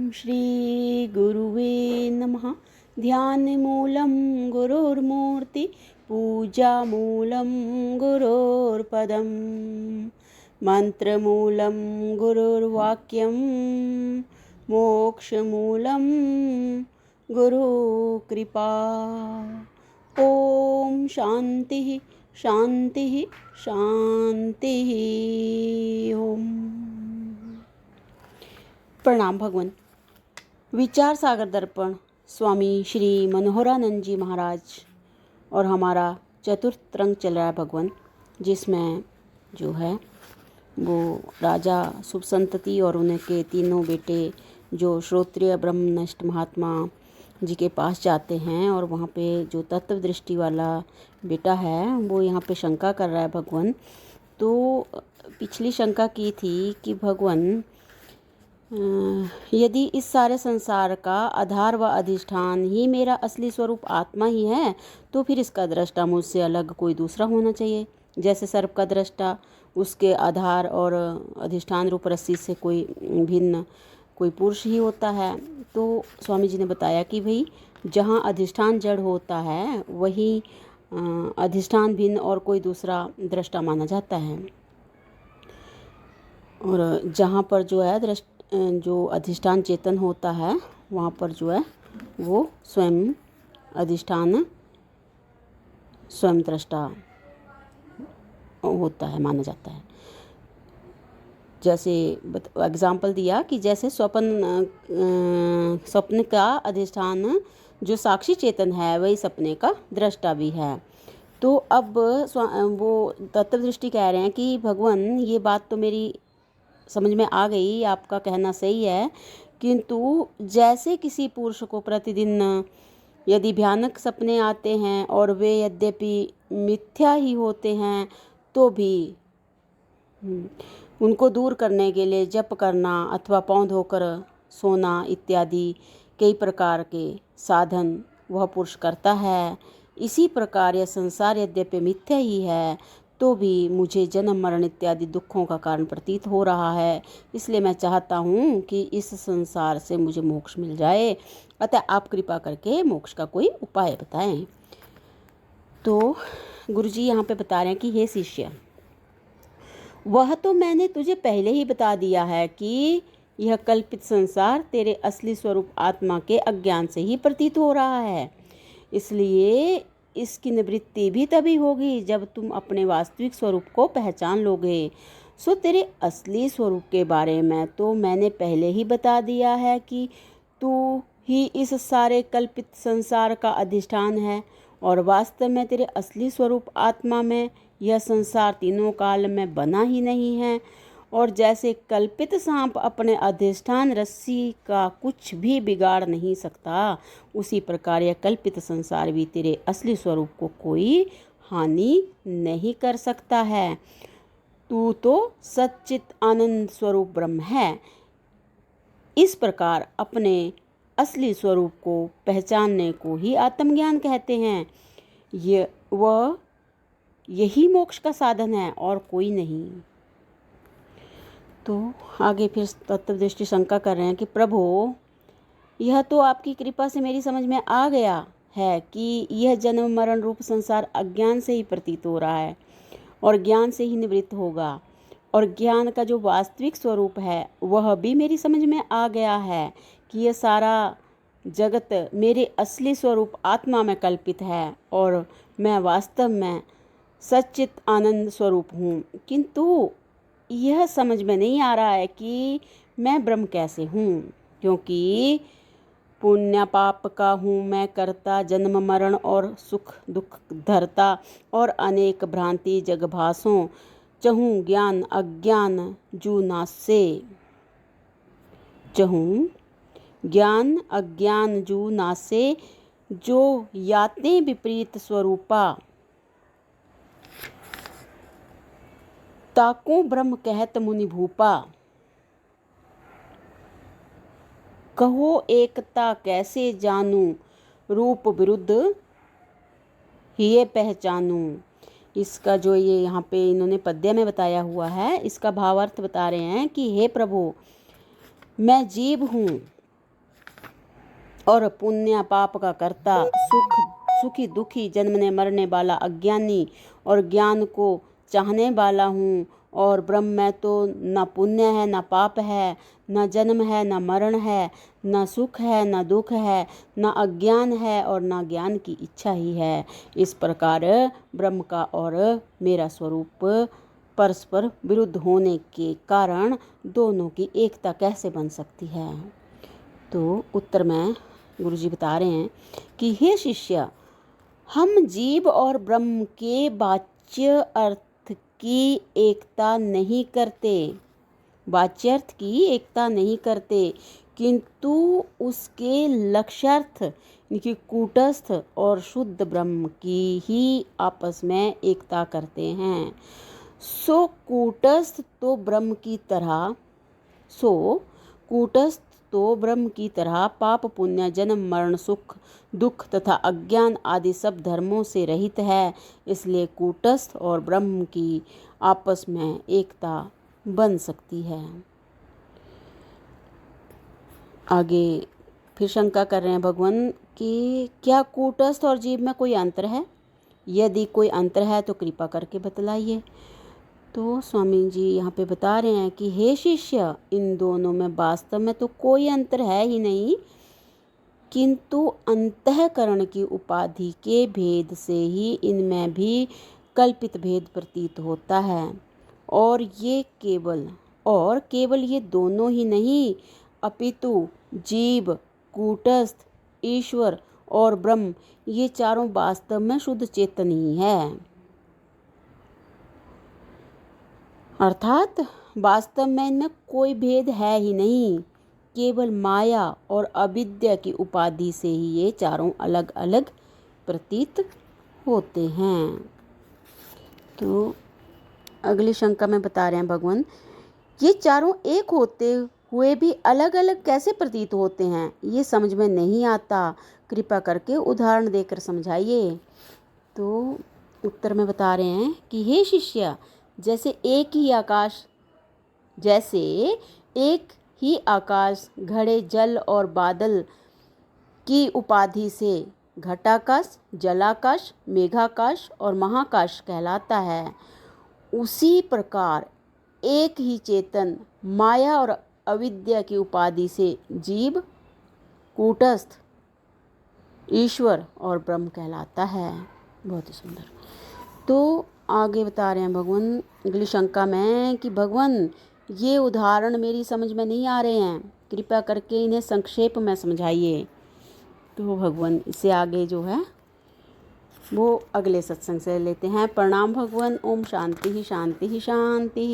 श्री गुरुवे नमः। ध्यानमूलं गुरुर्मूर्ति पूजामूलं गुरुर्पदं मंत्रमूलं गुरुर्वाक्यं मोक्षमूलं गुरुकृपा। ओम शांति शांति शांति। ओम। प्रणाम भगवान। विचार सागर दर्पण स्वामी श्री मनोहरानंद जी महाराज और हमारा चतुर्थ रंग चल रहा है भगवान, जिसमें जो है वो राजा शुभ संतति और उनके तीनों बेटे जो श्रोत्रिय ब्रह्मनिष्ठ महात्मा जी के पास जाते हैं, और वहाँ पे जो तत्व दृष्टि वाला बेटा है वो यहाँ पे शंका कर रहा है भगवान। तो पिछली शंका की थी कि भगवान यदि इस सारे संसार का आधार व अधिष्ठान ही मेरा असली स्वरूप आत्मा ही है, तो फिर इसका दृष्टा मुझसे अलग कोई दूसरा होना चाहिए। जैसे सर्प का दृष्टा उसके आधार और अधिष्ठान रूप रस्सी से कोई भिन्न कोई पुरुष ही होता है। तो स्वामी जी ने बताया कि भाई जहाँ अधिष्ठान जड़ होता है वही अधिष्ठान भिन्न और कोई दूसरा दृष्टा माना जाता है, और जहाँ पर जो है जो अधिष्ठान चेतन होता है वहाँ पर जो है वो स्वयं अधिष्ठान स्वयं दृष्टा होता है, माना जाता है। जैसे एग्जाम्पल दिया कि जैसे स्वप्न का अधिष्ठान जो साक्षी चेतन है वही सपने का दृष्टा भी है। तो अब वो तत्व दृष्टि कह रहे हैं कि भगवान ये बात तो मेरी समझ में आ गई, आपका कहना सही है, किंतु जैसे किसी पुरुष को प्रतिदिन यदि भयानक सपने आते हैं और वे यद्यपि मिथ्या ही होते हैं, तो भी उनको दूर करने के लिए जप करना अथवा पाँव धोकर सोना इत्यादि कई प्रकार के साधन वह पुरुष करता है। इसी प्रकार यह संसार यद्यपि मिथ्या ही है, तो भी मुझे जन्म मरण इत्यादि दुखों का कारण प्रतीत हो रहा है। इसलिए मैं चाहता हूँ कि इस संसार से मुझे मोक्ष मिल जाए, अतः आप कृपा करके मोक्ष का कोई उपाय बताएं। तो गुरुजी यहाँ पे बता रहे हैं कि हे शिष्य, वह तो मैंने तुझे पहले ही बता दिया है कि यह कल्पित संसार तेरे असली स्वरूप आत्मा के अज्ञान से ही प्रतीत हो रहा है। इसलिए इसकी निवृत्ति भी तभी होगी जब तुम अपने वास्तविक स्वरूप को पहचान लोगे। सो तेरे असली स्वरूप के बारे में तो मैंने पहले ही बता दिया है कि तू ही इस सारे कल्पित संसार का अधिष्ठान है, और वास्तव में तेरे असली स्वरूप आत्मा में यह संसार तीनों काल में बना ही नहीं है। और जैसे कल्पित सांप अपने अधिष्ठान रस्सी का कुछ भी बिगाड़ नहीं सकता, उसी प्रकार यह कल्पित संसार भी तेरे असली स्वरूप को कोई हानि नहीं कर सकता है। तू तो सच्चित आनंद स्वरूप ब्रह्म है। इस प्रकार अपने असली स्वरूप को पहचानने को ही आत्मज्ञान कहते हैं। यही मोक्ष का साधन है और कोई नहीं। तो आगे फिर तत्वदृष्टि शंका कर रहे हैं कि प्रभु, यह तो आपकी कृपा से मेरी समझ में आ गया है कि यह जन्म मरण रूप संसार अज्ञान से ही प्रतीत हो रहा है और ज्ञान से ही निवृत्त होगा, और ज्ञान का जो वास्तविक स्वरूप है वह भी मेरी समझ में आ गया है कि यह सारा जगत मेरे असली स्वरूप आत्मा में कल्पित है और मैं वास्तव में सच्चित आनंद स्वरूप हूँ। किंतु यह समझ में नहीं आ रहा है कि मैं ब्रह्म कैसे हूँ, क्योंकि पुण्य पाप का हूँ मैं करता, जन्म मरण और सुख दुख धरता, और अनेक भ्रांति जगभासों चहूँ ज्ञान अज्ञान जू नासे। चहूँ ज्ञान अज्ञान जू नासे, जो याते विपरीत स्वरूपा, ताको ब्रह्म कहत मुनि भूपा। कहो एकता कैसे जानू, रूप विरुद्ध ये पहचानू। इसका जो ये यहाँ पे इन्होंने पद्य में बताया हुआ है, इसका भावार्थ बता रहे हैं कि हे प्रभु, मैं जीव हूँ और पुण्य पाप का कर्ता, सुखी दुखी, जन्मने मरने वाला अज्ञानी और ज्ञान को चाहने वाला हूँ। और ब्रह्म में तो न पुण्य है न पाप है, न जन्म है न मरण है, न सुख है न दुख है, न अज्ञान है और न ज्ञान की इच्छा ही है। इस प्रकार ब्रह्म का और मेरा स्वरूप परस्पर विरुद्ध होने के कारण दोनों की एकता कैसे बन सकती है? तो उत्तर में गुरुजी बता रहे हैं कि हे शिष्य, हम जीव और ब्रह्म के वाच्य अर्थ की एकता नहीं करते, वाच्यार्थ की एकता नहीं करते, किंतु उसके लक्ष्यार्थ यानी कूटस्थ और शुद्ध ब्रह्म की ही आपस में एकता करते हैं। सो कूटस्थ तो ब्रह्म की तरह पाप पुण्य जन्म मरण सुख दुख तथा अज्ञान आदि सब धर्मों से रहित है। इसलिए कूटस्थ और ब्रह्म की आपस में एकता बन सकती है। आगे फिर शंका कर रहे हैं भगवान कि क्या कूटस्थ और जीव में कोई अंतर है? यदि कोई अंतर है तो कृपा करके बतलाइए। तो स्वामी जी यहाँ पे बता रहे हैं कि हे शिष्य, इन दोनों में वास्तव में तो कोई अंतर है ही नहीं, किंतु अंतःकरण की उपाधि के भेद से ही इनमें भी कल्पित भेद प्रतीत होता है। और केवल ये दोनों ही नहीं, अपितु जीव, कूटस्थ, ईश्वर और ब्रह्म, ये चारों वास्तव में शुद्ध चेतन ही है। अर्थात वास्तव में इनमें कोई भेद है ही नहीं, केवल माया और अविद्या की उपाधि से ही ये चारों अलग अलग प्रतीत होते हैं। तो अगली शंका में बता रहे हैं भगवान, ये चारों एक होते हुए भी अलग अलग कैसे प्रतीत होते हैं? ये समझ में नहीं आता, कृपा करके उदाहरण देकर समझाइए। तो उत्तर में बता रहे हैं कि हे शिष्य, जैसे एक ही आकाश घड़े जल और बादल की उपाधि से घटाकाश, जलाकाश, मेघाकाश और महाकाश कहलाता है, उसी प्रकार एक ही चेतन माया और अविद्या की उपाधि से जीव, कूटस्थ, ईश्वर और ब्रह्म कहलाता है। बहुत ही सुंदर। तो आगे बता रहे हैं भगवान अगली शंका में कि भगवान, ये उदाहरण मेरी समझ में नहीं आ रहे हैं, कृपा करके इन्हें संक्षेप में समझाइए। तो भगवान इससे आगे जो है वो अगले सत्संग से लेते हैं। प्रणाम भगवान। ओम शांति ही शांति ही शांति ही।